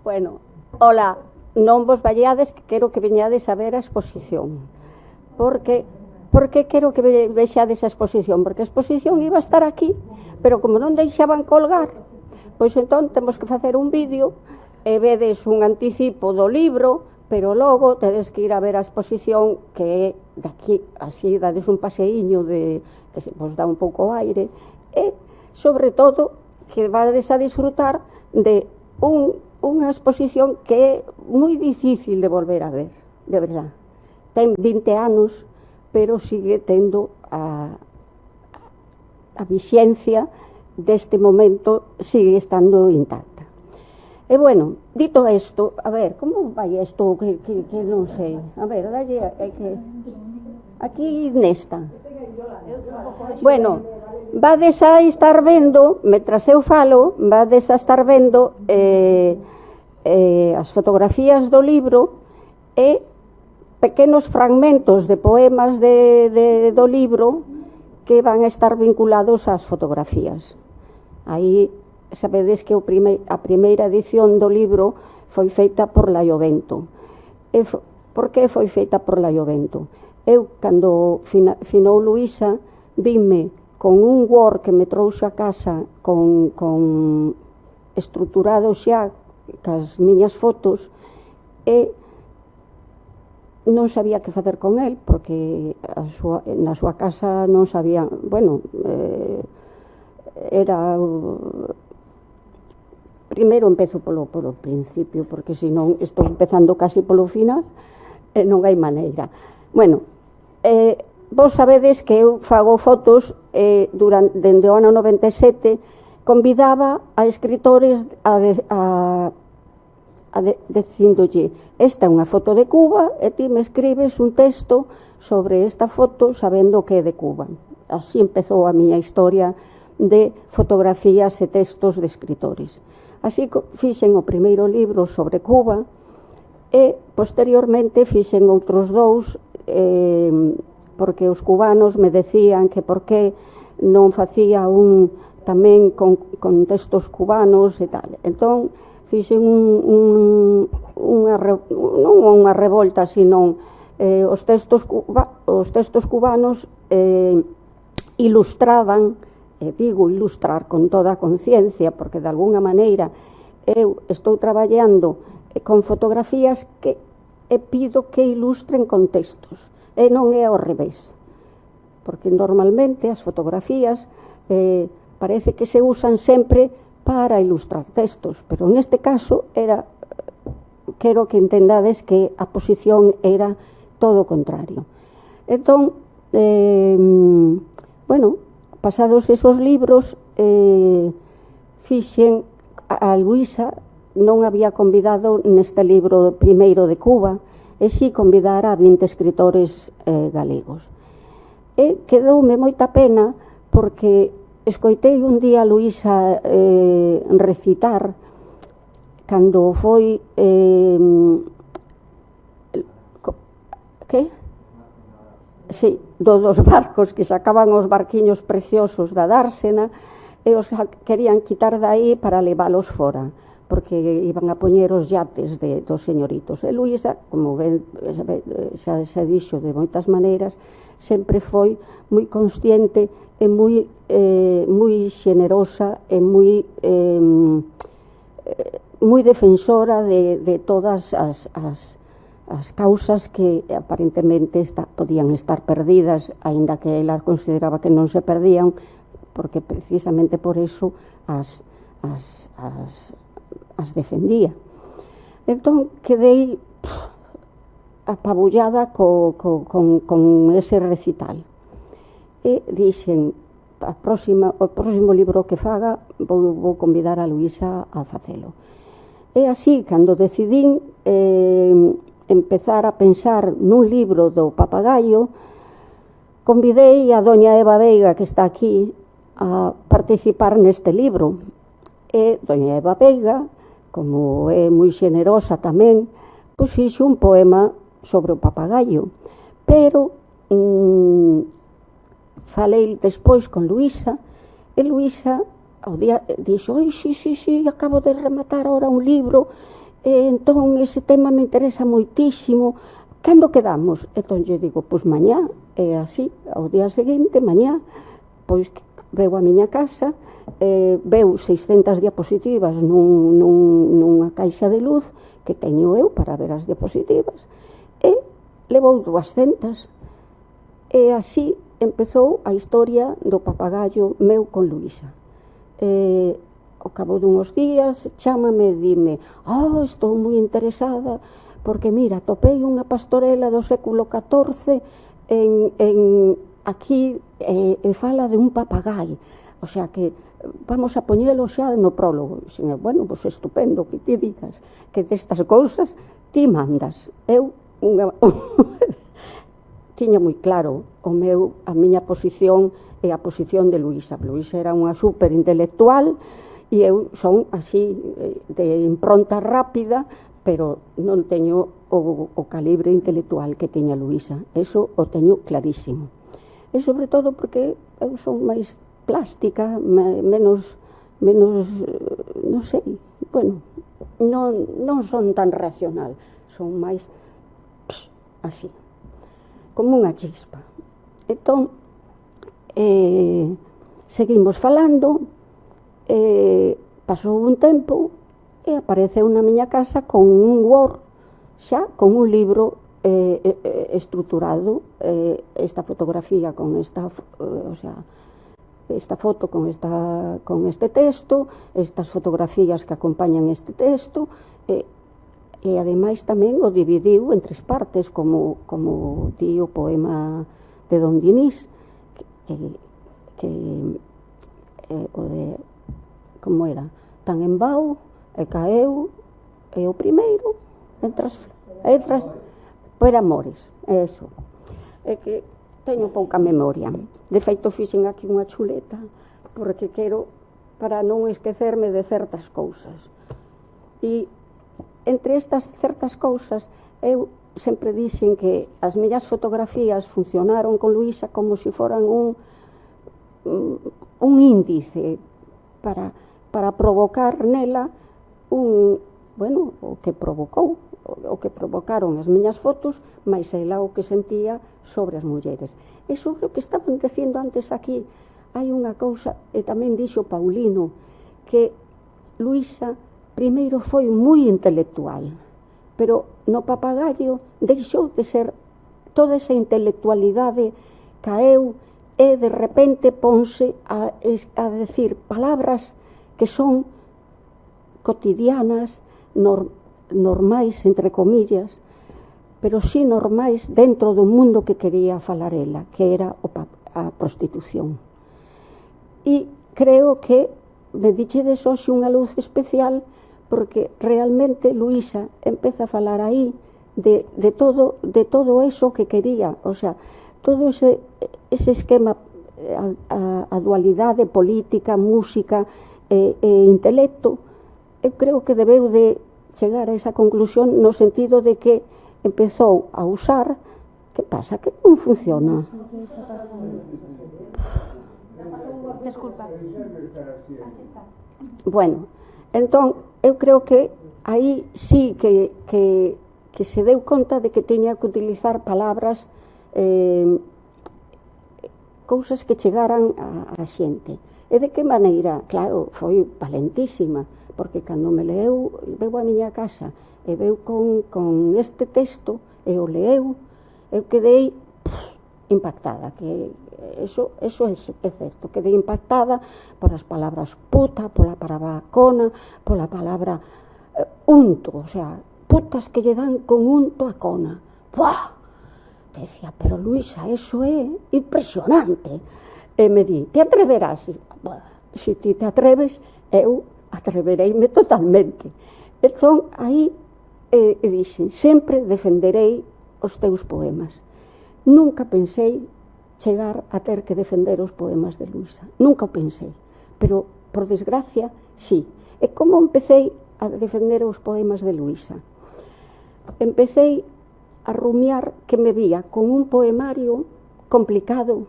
Bueno, hola, non vos vallades, que quero que veñades a ver a exposición. Por que quero que vexades a exposición? Porque a exposición iba a estar aquí, pero como non deixaban colgar, pois entón temos que facer un vídeo e vedes un anticipo do libro, pero logo tedes que ir a ver a exposición, que é daqui, así dades un paseíño que se vos dá un pouco aire, e, sobre todo, que vades a disfrutar de unha exposición que é moi difícil de volver a ver, de verdad. Ten 20 anos, pero sigue tendo a vixencia deste momento, sigue estando intacta. E bueno, dito isto, a ver, como vai isto que non sei? A ver, dalle aquí nesta. Bueno, vades a estar vendo, mentras eu falo, vades a estar vendo as fotografías do libro e pequenos fragmentos de poemas do libro que van a estar vinculados ás fotografías. Aí sabedes que a primeira edición do libro foi feita por Laiovento. Por que foi feita por Laiovento? Eu, cando finou Luísa, vime con un Word que me trouxe a casa con estruturado xa cas miñas fotos, e non sabía que facer con el, porque na súa casa non sabía, bueno, era... Primeiro empezo polo principio, porque senón estou empezando casi polo final e non hai maneira. Bueno, vos sabedes que eu fago fotos dende o ano 97, convidaba a escritores dicíndolle: esta é unha foto de Cuba e ti me escribes un texto sobre esta foto sabendo que é de Cuba. Así empezou a miña historia de fotografías e textos de escritores. Así fixen o primeiro libro sobre Cuba e posteriormente fixen outros dous, porque os cubanos me decían que por que non facía un tamén con textos cubanos e tal. Entón fixen non unha revolta, sino os textos cubanos ilustraban, e digo ilustrar con toda a conciencia, porque de alguna maneira eu estou traballando con fotografías que pido que ilustren con textos, e non é ao revés, porque normalmente as fotografías parece que se usan sempre para ilustrar textos, pero en este caso quero que entendades que a posición era todo o contrario. Entón, bueno, pasados esos libros, fixen a Luísa, non había convidado neste libro primeiro de Cuba, e si convidara a 20 escritores galegos. E quedoume moita pena, porque escoitei un día a Luísa recitar, cando foi... que? Sí, dos barcos que sacaban os barquiños preciosos da dársena e os querían quitar dai para leválos fora, porque iban a poñer os yates dos señoritos. E Luísa, como ben xa se dixo de moitas maneiras, sempre foi moi consciente e moi xenerosa e moi defensora de todas as causas que aparentemente podían estar perdidas, aínda que ela consideraba que non se perdían, porque precisamente por eso as defendía. Entón, quedei apabullada con ese recital. E dixen, o próximo libro que faga, vou convidar a Luísa a facelo. E así, cando decidín empezar a pensar nun libro do papagaio, convidei a doña Eva Veiga, que está aquí, a participar neste libro. E doña Eva Veiga, como é moi xenerosa tamén, pois fixo un poema sobre o papagaio. Pero falei despois con Luísa, e Luísa ao día dixo: sí, acabo de rematar ahora un libro E entón ese tema me interesa moitísimo. Cando quedamos? Entón lle digo, pois mañá, e así, ao día seguinte, mañá, pois veu a miña casa, veu 600 diapositivas nunha caixa de luz que teño eu para ver as diapositivas, e levou 200, e así empezou a historia do papagallo meu con Luisa. Ao cabo dunhos días, chámame e dime, estou moi interesada, porque mira, topei unha pastorela do século XIV aquí e fala de un papagai, o sea que vamos a poñelo xa no prólogo. Bueno, pois estupendo que ti digas que destas cousas ti mandas. Eu tiña moi claro a miña posición e a posición de Luisa. Luisa era unha superintelectual e eu son así de impronta rápida, pero non teño o calibre intelectual que teña Luisa. Eso o teño clarísimo. E sobre todo porque eu son máis plástica, menos, non sei, bueno, non son tan racional, son máis así, como unha chispa. Entón, seguimos falando, pasou un tempo e apareceu na miña casa con un Word, xa con un libro estruturado, esta fotografía con esta, o sea, esta foto con este texto, estas fotografías que acompañan este texto, e ademais tamén o dividiu en 3 partes, como di o poema de Don Dinís, que o de, como era, tan en vao, e caeu, e o primeiro, por amores, eso. É que teño pouca memoria. De feito, fixen aquí unha chuleta, porque quero, para non esquecerme de certas cousas. E entre estas certas cousas, eu sempre dixen que as miñas fotografías funcionaron con Luisa como se foran un índice para provocar nela o que provocaron as miñas fotos, máis ela o que sentía sobre as mulleres. E sobre o que estaban dicindo antes aquí, hai unha cousa, e tamén dixo Paulino, que Luisa primeiro foi moi intelectual, pero no papagallo deixou de ser toda esa intelectualidade, caeu e de repente ponse a decir palabras que son cotidianas, normais, entre comillas, pero sí normais dentro do mundo que quería falar ela, que era a prostitución. E creo que me dichedes hoxe unha luz especial, porque realmente Luisa empeza a falar aí de todo eso que quería, o sea, todo ese esquema, a dualidade política, música e intelecto. Eu creo que debeu de chegar a esa conclusión no sentido de que empezou a usar, que pasa, que non funciona. Desculpa. Bueno, entón, eu creo que aí sí que se deu conta de que tiña que utilizar palabras, cousas que chegaran a xente. E de que maneira? Claro, foi valentísima, porque cando me veu a miña casa e veu con este texto e o leeu, eu quedei impactada, que eso é certo, quedei impactada por as palabras puta, pola palabra cona, pola palabra unto, o sea, putas que lle dan con unto a cona. ¡Buah! Decía, pero Luisa, eso é impresionante. E me di, te atreverás? Se ti te atreves, eu atrevereime totalmente. Entón, aí dixen, sempre defenderei os teus poemas. Nunca pensei chegar a ter que defender os poemas de Luisa. Nunca o pensei. Pero, por desgracia, sí. E como empecei a defender os poemas de Luisa? Empecei a rumiar que me vía con un poemario complicado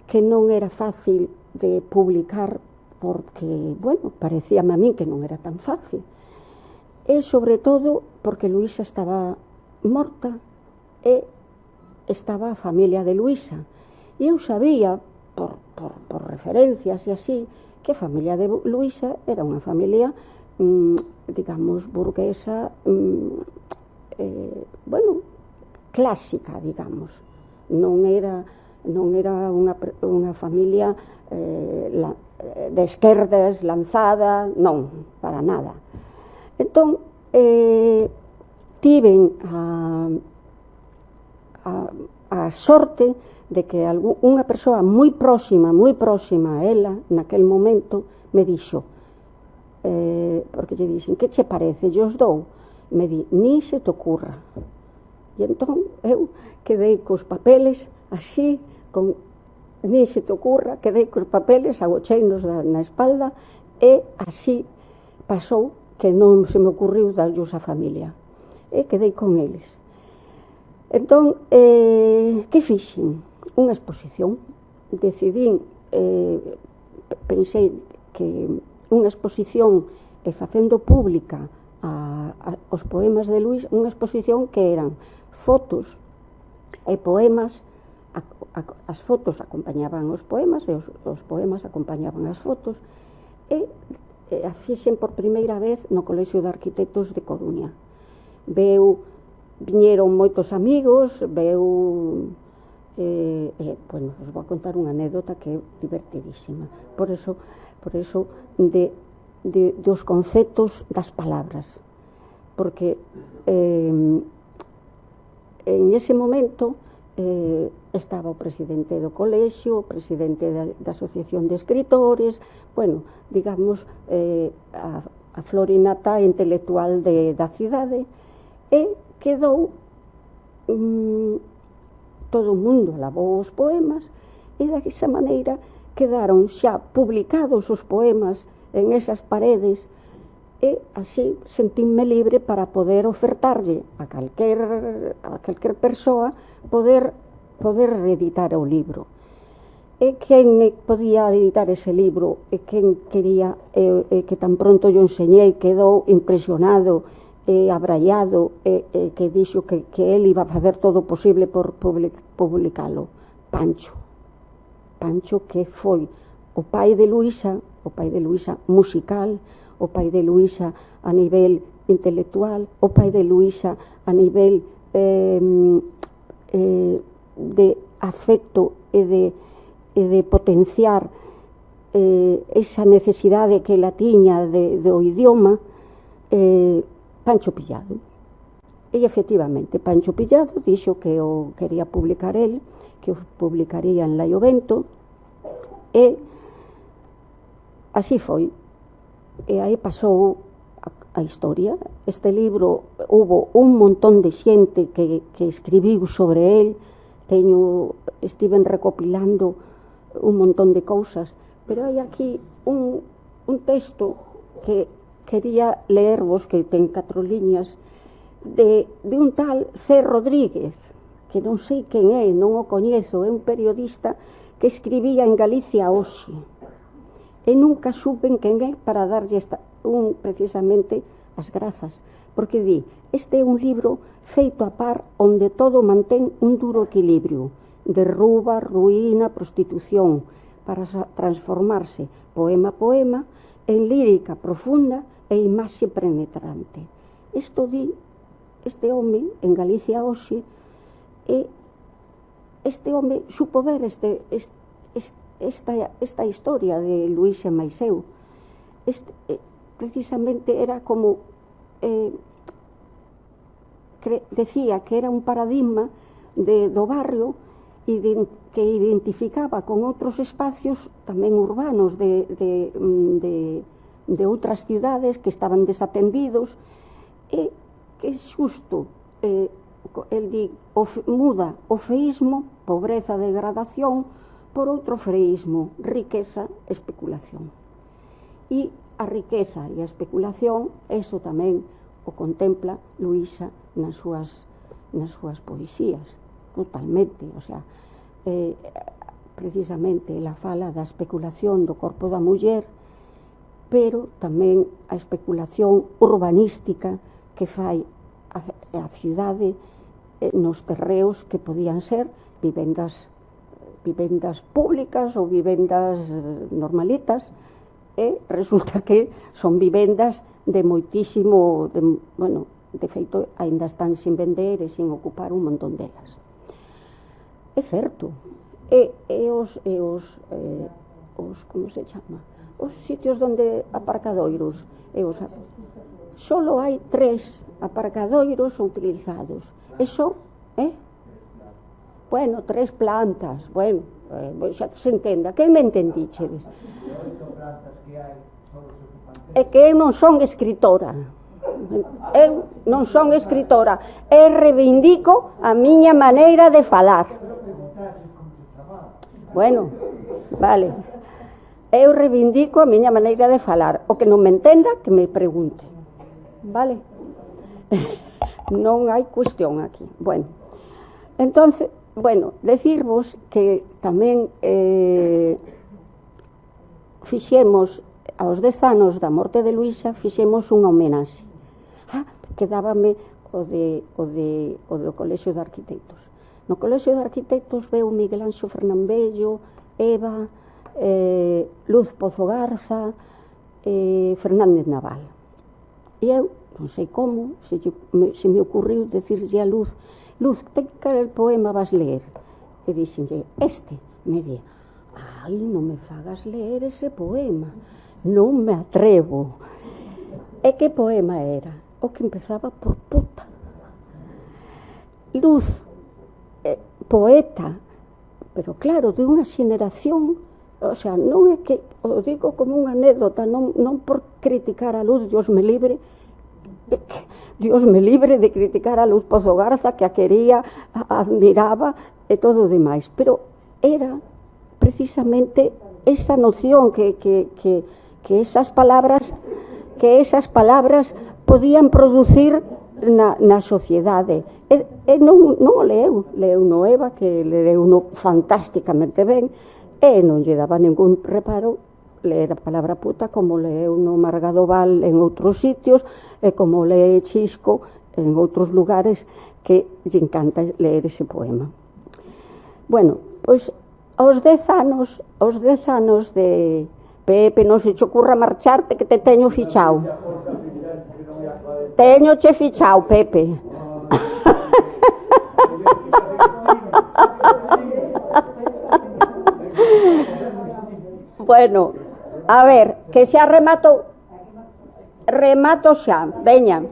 que non era fácil de publicar porque, bueno, parecíame a min que non era tan fácil. e sobre todo porque Luisa estaba morta e estaba a familia de Luisa. E eu sabía, por referencias e así, que a familia de Luisa era unha familia, digamos, burguesa, bueno, clásica, digamos. Non era unha familia de esquerdas, lanzada, non, para nada. Entón, tiven a sorte de que unha persoa moi próxima a ela, naquel momento, me dixo, porque lle dixen, que che parece, lle os dou? Me di, ni se te ocurra. E entón, eu quedei cos papeles así, ni se te ocurra, quedei cos papeles, agocheinos na espalda, e así pasou que non se me ocurriu darllos a familia. E quedei con eles. Entón, que fixen? Unha exposición. Decidín, pensei que unha exposición facendo pública os poemas de Luis, unha exposición que eran fotos e poemas, as fotos acompañaban os poemas e os poemas acompañaban as fotos, e a fixen por primeira vez no Colexio de Arquitectos de Coruña. Viñeron moitos amigos, bueno, os vou contar unha anécdota que é divertidísima. Por eso dos conceptos das palabras. Porque en ese momento estaba o presidente do colexio, o presidente da Asociación de Escritores, bueno, digamos, a florinata intelectual da cidade, e quedou todo o mundo alabou os poemas, e desa maneira quedaron xa publicados os poemas en esas paredes, e así sentínme libre para poder ofertarlle a calquer persoa poder reeditar o libro. E quen podía editar ese libro, e quen quería, que tan pronto yo enseñei, quedou impresionado, abraiado, que dixo que él iba a facer todo o posible por publicalo. Pancho, que foi o pai de Luisa musical, o pai de Luisa a nivel intelectual, o pai de Luisa a nivel de afecto e de potenciar esa necesidade que ela tiña do idioma, Pancho Pillado. E efectivamente, Pancho Pillado dixo que o quería publicar el, que o publicaría en Laio Vento, e así foi. E aí pasou a historia. Este libro, hubo un montón de xente que escribiu sobre el, estiven recopilando un montón de cousas, pero hai aquí un texto que quería leervos, que ten 4 liñas, de un tal C. Rodríguez, que non sei quen é, non o coñezo, é un periodista que escribía en Galicia Hoxe, e nunca suben quen é para darlle precisamente as grazas, porque di, este é un libro feito a par onde todo mantén un duro equilibrio, derruba, ruína, prostitución, para transformarse poema a poema en lírica profunda e imaxe penetrante. Isto di este home en Galicia Hoxe, e este home supo ver esta historia de Luis e Maiseu. Precisamente era como decía que era un paradigma do barrio que identificaba con outros espacios tamén urbanos de outras cidades que estaban desatendidos, e que xusto el di, muda o feísmo, pobreza, degradación, por outro feísmo, riqueza, especulación. E a riqueza e a especulación, eso tamén o contempla Luisa nas súas poesías, totalmente, o sea, precisamente ela fala da especulación do corpo da muller, pero tamén a especulación urbanística que fai a cidade nos terreos que podían ser vivendas públicas ou vivendas normalitas, e resulta que son vivendas de moitísimo, de feito, aínda están sin vender e sin ocupar un montón delas. É certo, como se chama? Os sitios donde aparcadoiros, solo hai 3 aparcadoiros utilizados. Eso, bueno, 3 plantas, bueno, xa se entenda, que me entendichedes? É que eu non son escritora, e reivindico a miña maneira de falar. Bueno, vale, eu reivindico a miña maneira de falar. O que non me entenda, que me pregunte, vale? Non hai cuestión aquí. Bueno, entonces, decirvos que tamén fixemos aos 10 anos da morte de Luisa, fixemos unha homenaxe. Quedábame o do Colexio de Arquitectos. No Colexio de Arquitectos veu Miguel Anxo Fernambello, Eva, Luz Pozo Garza, Fernández Naval. E eu, non sei como, se me ocurriu decirlle a Luz, cal poema vas ler? E dixenlle, me di, non me fagas ler ese poema, non me atrevo. E que poema era? O que empezaba por puta. Luz, poeta, pero claro, de unha xeneración, o sea, non é que, o digo como unha anécdota, non por criticar a Luz, Dios me libre de criticar a Luz Pozo Garza, que a quería, admiraba e todo o demais, pero era precisamente esa noción que esas palabras podían producir na sociedade. E non o leu no Eva, que leu no fantásticamente ben, e non lle daba ningún reparo ler a palabra puta, como leu no Margadoval en outros sitios, e como lee Chisco en outros lugares, que lle encanta ler ese poema. Bueno, pois aos 10 anos de Pepe, non se che ocurra marcharte, que te teño fichao. Teñoche fichao, Pepe. Bueno, a ver, que xa remato xa, veña.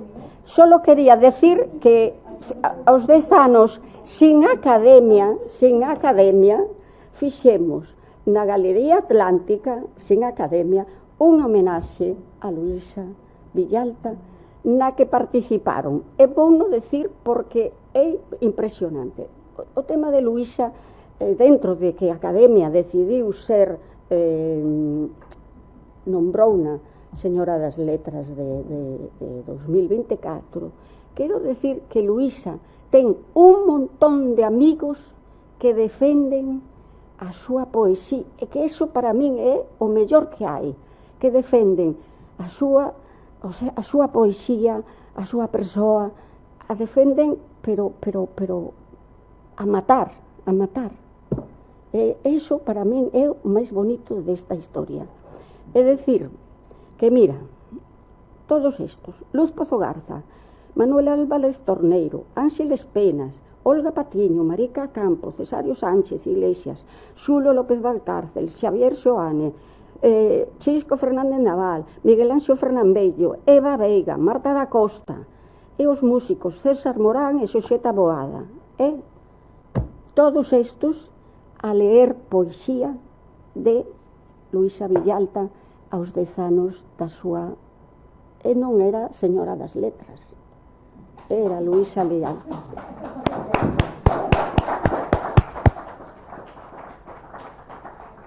Solo quería decir que aos 10 anos, sin academia, fixemos na Galería Atlántica, sin academia, unha homenaxe a Luisa Villalta, na que participaron. E vouno decir porque é impresionante. O tema de Luisa, dentro de que a Academia decidiu ser, nombrouna Señora das Letras de 2024, quero decir que Luisa ten un montón de amigos que defenden a súa poesía, e que iso para min é o mellor que hai, que defenden a súa poesía, a súa persoa, a defenden, pero a matar. E iso para min é o máis bonito desta historia. É dicir, que mira, todos estos, Luz Pozo Garza, Manuel Álvarez Torneiro, Ángeles Penas, Olga Patiño, Marica Campo, Cesario Sánchez Iglesias, Xulo López Valcárcel, Xavier Xoane, Chisco Fernández Naval, Miguel Anxo Fernambello, Eva Veiga, Marta da Costa, e os músicos César Morán e Xoxeta Boada. Todos estos a leer poesía de Luisa Villalta aos 10 anos da súa... E non era Señora das Letras, era Luisa Villalta.